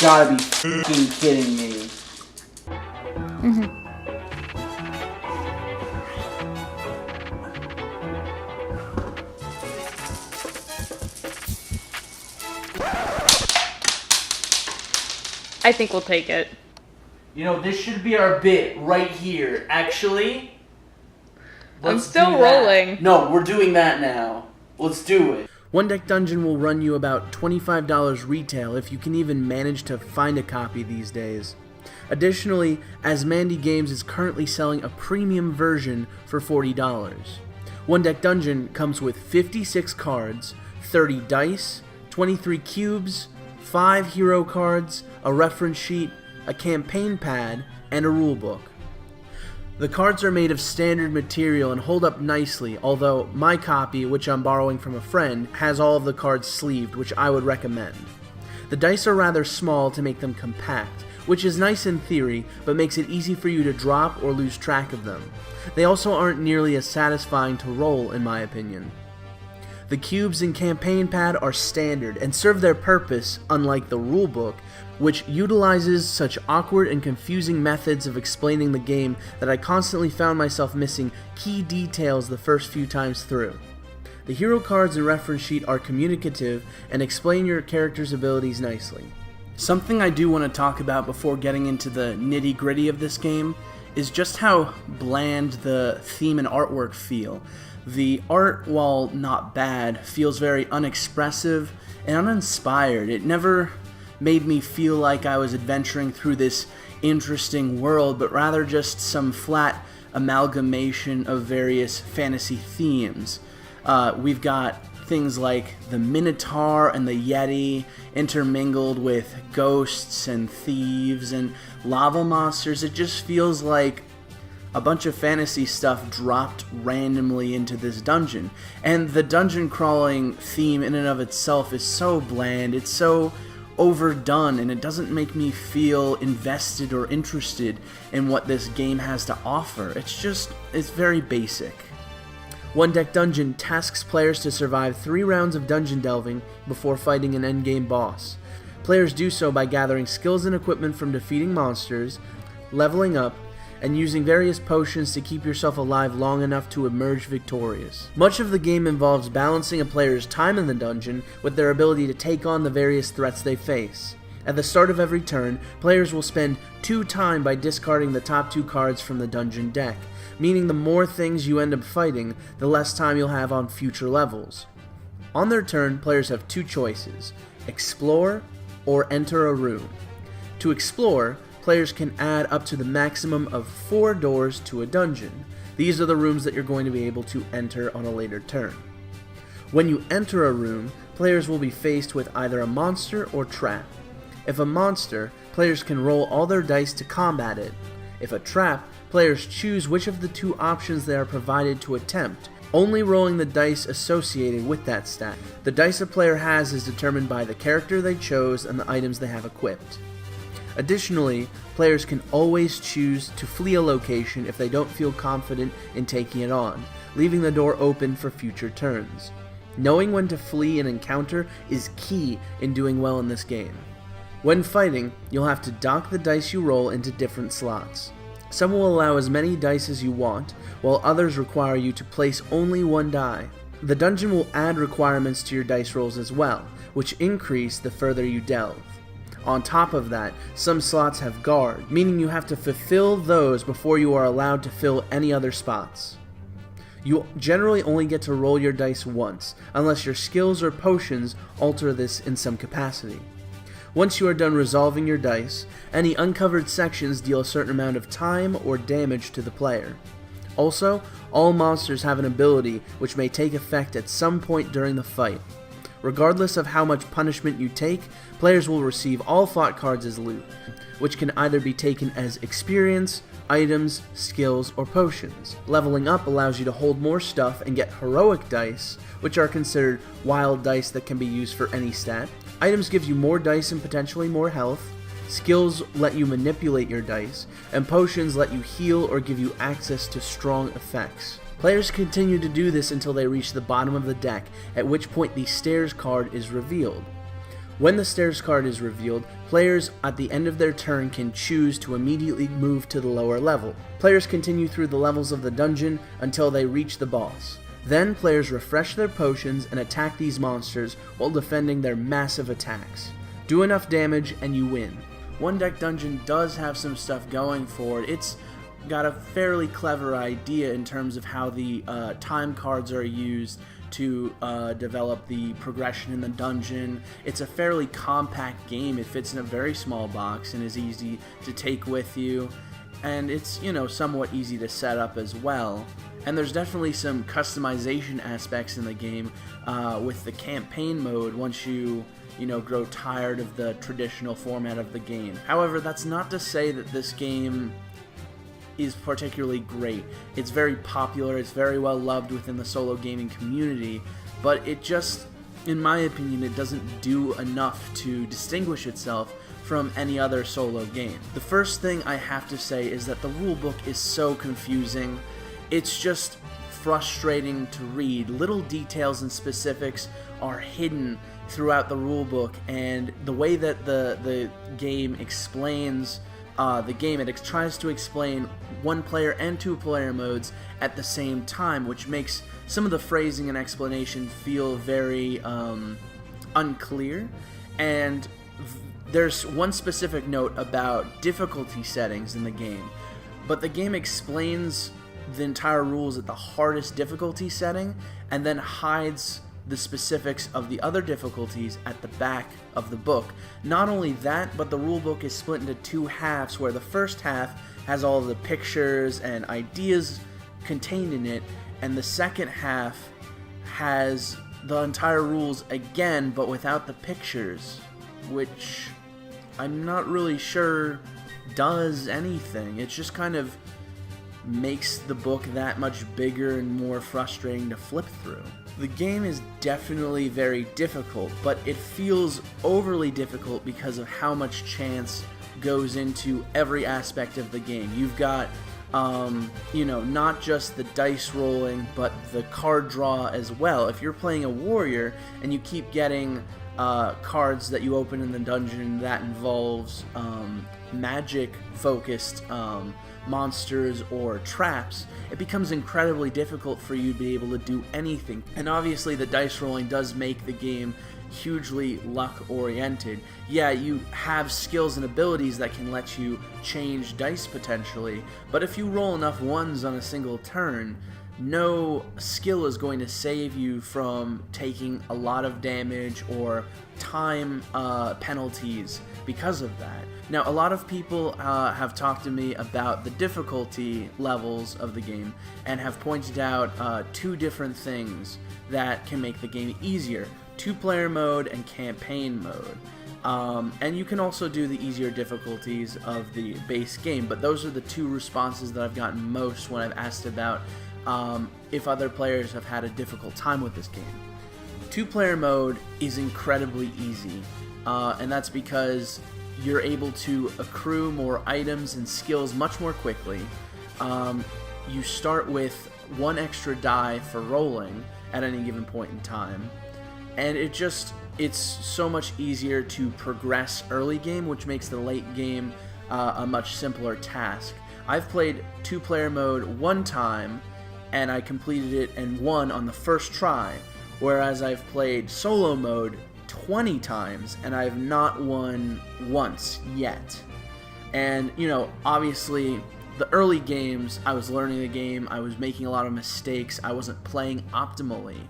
gotta be f***ing kidding me. I think we'll take it. You know, this should be our bit right here. Actually, I'm still rolling. No, we're doing that now. Let's do it. One Deck Dungeon will run you about $25 retail if you can even manage to find a copy these days. Additionally, As Mandy Games is currently selling a premium version for $40. One Deck Dungeon comes with 56 cards, 30 dice, 23 cubes, 5 hero cards, a reference sheet, a campaign pad, and a rulebook. The cards are made of standard material and hold up nicely, although my copy, which I'm borrowing from a friend, has all of the cards sleeved, which I would recommend. The dice are rather small to make them compact, which is nice in theory, but makes it easy for you to drop or lose track of them. They also aren't nearly as satisfying to roll, in my opinion. The cubes and campaign pad are standard and serve their purpose, unlike the rulebook, which utilizes such awkward and confusing methods of explaining the game that I constantly found myself missing key details the first few times through. The hero cards and reference sheet are communicative and explain your character's abilities nicely. Something I do want to talk about before getting into the nitty-gritty of this game is just how bland the theme and artwork feel. The art, while not bad, feels very unexpressive and uninspired. It never made me feel like I was adventuring through this interesting world, but rather just some flat amalgamation of various fantasy themes. We've got things like the Minotaur and the Yeti intermingled with ghosts and thieves and lava monsters. It just feels like a bunch of fantasy stuff dropped randomly into this dungeon. And the dungeon crawling theme in and of itself is so bland, it's so overdone, and it doesn't make me feel invested or interested in what this game has to offer. It's very basic. One Deck Dungeon tasks players to survive 3 rounds of dungeon delving before fighting an endgame boss. Players do so by gathering skills and equipment from defeating monsters, leveling up, and using various potions to keep yourself alive long enough to emerge victorious. Much of the game involves balancing a player's time in the dungeon with their ability to take on the various threats they face. At the start of every turn, players will spend 2 time by discarding the top 2 cards from the dungeon deck, meaning the more things you end up fighting, the less time you'll have on future levels. On their turn, players have 2 choices: explore or enter a room. To explore, players can add up to the maximum of 4 doors to a dungeon. These are the rooms that you're going to be able to enter on a later turn. When you enter a room, players will be faced with either a monster or trap. If a monster, players can roll all their dice to combat it. If a trap, players choose which of the 2 options they are provided to attempt, only rolling the dice associated with that stat. The dice a player has is determined by the character they chose and the items they have equipped. Additionally, players can always choose to flee a location if they don't feel confident in taking it on, leaving the door open for future turns. Knowing when to flee an encounter is key in doing well in this game. When fighting, you'll have to dock the dice you roll into different slots. Some will allow as many dice as you want, while others require you to place only 1 die. The dungeon will add requirements to your dice rolls as well, which increase the further you delve. On top of that, some slots have guard, meaning you have to fulfill those before you are allowed to fill any other spots. You generally only get to roll your dice once, unless your skills or potions alter this in some capacity. Once you are done resolving your dice, any uncovered sections deal a certain amount of time or damage to the player. Also, all monsters have an ability which may take effect at some point during the fight. Regardless of how much punishment you take, players will receive all fought cards as loot, which can either be taken as experience, items, skills, or potions. Leveling up allows you to hold more stuff and get heroic dice, which are considered wild dice that can be used for any stat. Items give you more dice and potentially more health. Skills let you manipulate your dice, and potions let you heal or give you access to strong effects. Players continue to do this until they reach the bottom of the deck, at which point the stairs card is revealed. When the stairs card is revealed, players at the end of their turn can choose to immediately move to the lower level. Players continue through the levels of the dungeon until they reach the boss. Then players refresh their potions and attack these monsters while defending their massive attacks. Do enough damage and you win. One Deck Dungeon does have some stuff going for it. It's got a fairly clever idea in terms of how the time cards are used to develop the progression in the dungeon. It's a fairly compact game. It fits in a very small box and is easy to take with you. And it's, somewhat easy to set up as well. And there's definitely some customization aspects in the game with the campaign mode once you grow tired of the traditional format of the game. However, that's not to say that this game is particularly great. It's very popular, it's very well loved within the solo gaming community, but it just, in my opinion, it doesn't do enough to distinguish itself from any other solo game. The first thing I have to say is that the rulebook is so confusing. It's just frustrating to read. Little details and specifics are hidden throughout the rulebook, and the way that the game explains the game, it tries to explain one-player and two-player modes at the same time, which makes some of the phrasing and explanation feel very unclear. And there's one specific note about difficulty settings in the game, but the game explains the entire rules at the hardest difficulty setting and then hides the specifics of the other difficulties at the back of the book. Not only that, but the rulebook is split into two halves, where the first half has all of the pictures and ideas contained in it, and the second half has the entire rules again, but without the pictures, which I'm not really sure does anything. It just kind of makes the book that much bigger and more frustrating to flip through. The game is definitely very difficult, but it feels overly difficult because of how much chance goes into every aspect of the game. You've got, not just the dice rolling, but the card draw as well. If you're playing a warrior and you keep getting cards that you open in the dungeon that involves magic-focused monsters or traps, it becomes incredibly difficult for you to be able to do anything. And obviously the dice rolling does make the game hugely luck-oriented. Yeah, you have skills and abilities that can let you change dice potentially, but if you roll enough ones on a single turn, no skill is going to save you from taking a lot of damage or time penalties because of that. Now, a lot of people have talked to me about the difficulty levels of the game and have pointed out two different things that can make the game easier: two-player mode and campaign mode. And you can also do the easier difficulties of the base game, but those are the two responses that I've gotten most when I've asked about if other players have had a difficult time with this game. Two-player mode is incredibly easy, and that's because you're able to accrue more items and skills much more quickly. You start with one extra die for rolling at any given point in time, and it's so much easier to progress early game, which makes the late game a much simpler task. I've played two-player mode one time, and I completed it and won on the first try, whereas I've played solo mode 20 times and I've not won once yet. And, obviously, the early games, I was learning the game, I was making a lot of mistakes, I wasn't playing optimally,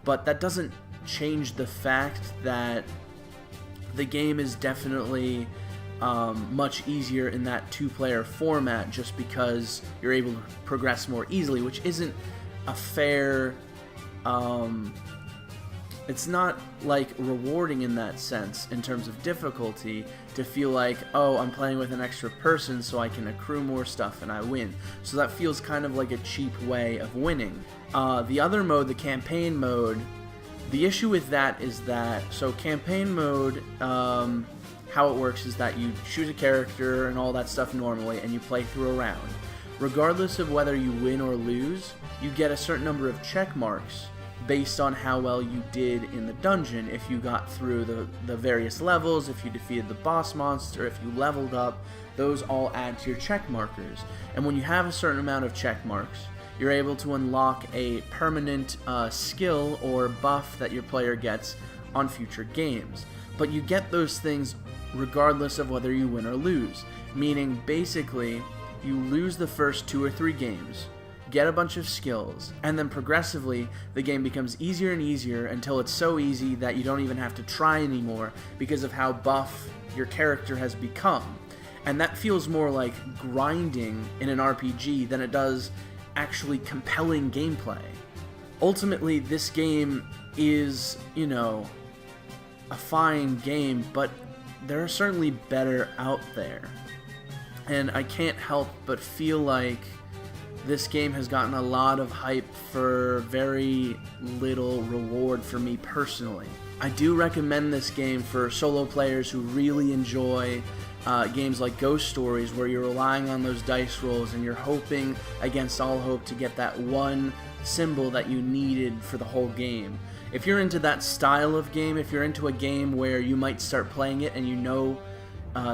but that doesn't change the fact that the game is definitely much easier in that two-player format, just because you're able to progress more easily, which isn't a fair, it's not rewarding in that sense in terms of difficulty to feel like, oh, I'm playing with an extra person so I can accrue more stuff and I win. So that feels kind of like a cheap way of winning. The other mode, the campaign mode, the issue with that is that, so campaign mode, how it works is that you choose a character and all that stuff normally, and you play through a round. Regardless of whether you win or lose, you get a certain number of check marks based on how well you did in the dungeon. If you got through the various levels, if you defeated the boss monster, if you leveled up, those all add to your check markers. And when you have a certain amount of check marks, you're able to unlock a permanent skill or buff that your player gets on future games. But you get those things regardless of whether you win or lose, meaning basically you lose the first 2 or 3 games, get a bunch of skills, and then progressively the game becomes easier and easier until it's so easy that you don't even have to try anymore because of how buff your character has become. And that feels more like grinding in an RPG than it does actually compelling gameplay. Ultimately, this game is, a fine game, but there are certainly better out there. And I can't help but feel like this game has gotten a lot of hype for very little reward for me personally. I do recommend this game for solo players who really enjoy games like Ghost Stories, where you're relying on those dice rolls and you're hoping against all hope to get that one symbol that you needed for the whole game. If you're into that style of game, if you're into a game where you might start playing it and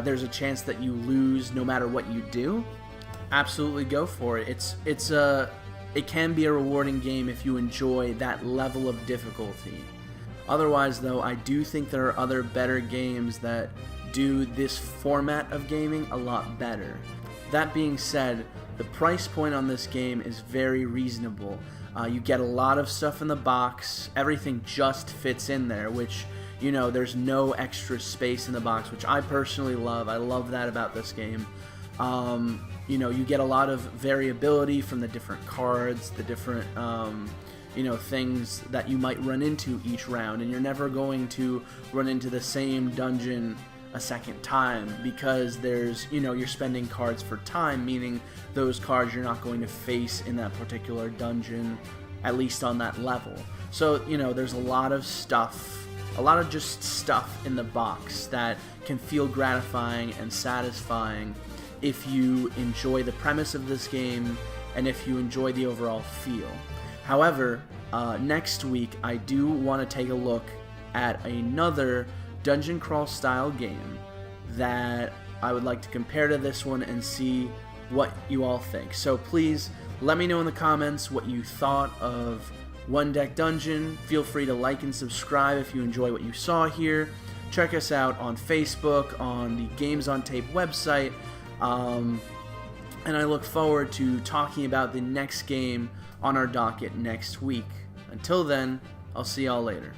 there's a chance that you lose no matter what you do, absolutely go for it. It can be a rewarding game if you enjoy that level of difficulty. Otherwise, though, I do think there are other better games that do this format of gaming a lot better. That being said, the price point on this game is very reasonable. You get a lot of stuff in the box. Everything just fits in there, which, there's no extra space in the box, which I personally love. I love that about this game. You get a lot of variability from the different cards, the different, things that you might run into each round, and you're never going to run into the same dungeon a second time because you're spending cards for time, meaning those cards you're not going to face in that particular dungeon, at least on that level. So, there's a lot of just stuff in the box that can feel gratifying and satisfying if you enjoy the premise of this game and if you enjoy the overall feel. However, next week I do want to take a look at another dungeon crawl style game that I would like to compare to this one and see what you all think. So please let me know in the comments what you thought of One Deck Dungeon. Feel free to like and subscribe if you enjoy what you saw here. Check us out on Facebook, on the Games on Tape website, and I look forward to talking about the next game on our docket next week. Until then, I'll see y'all later.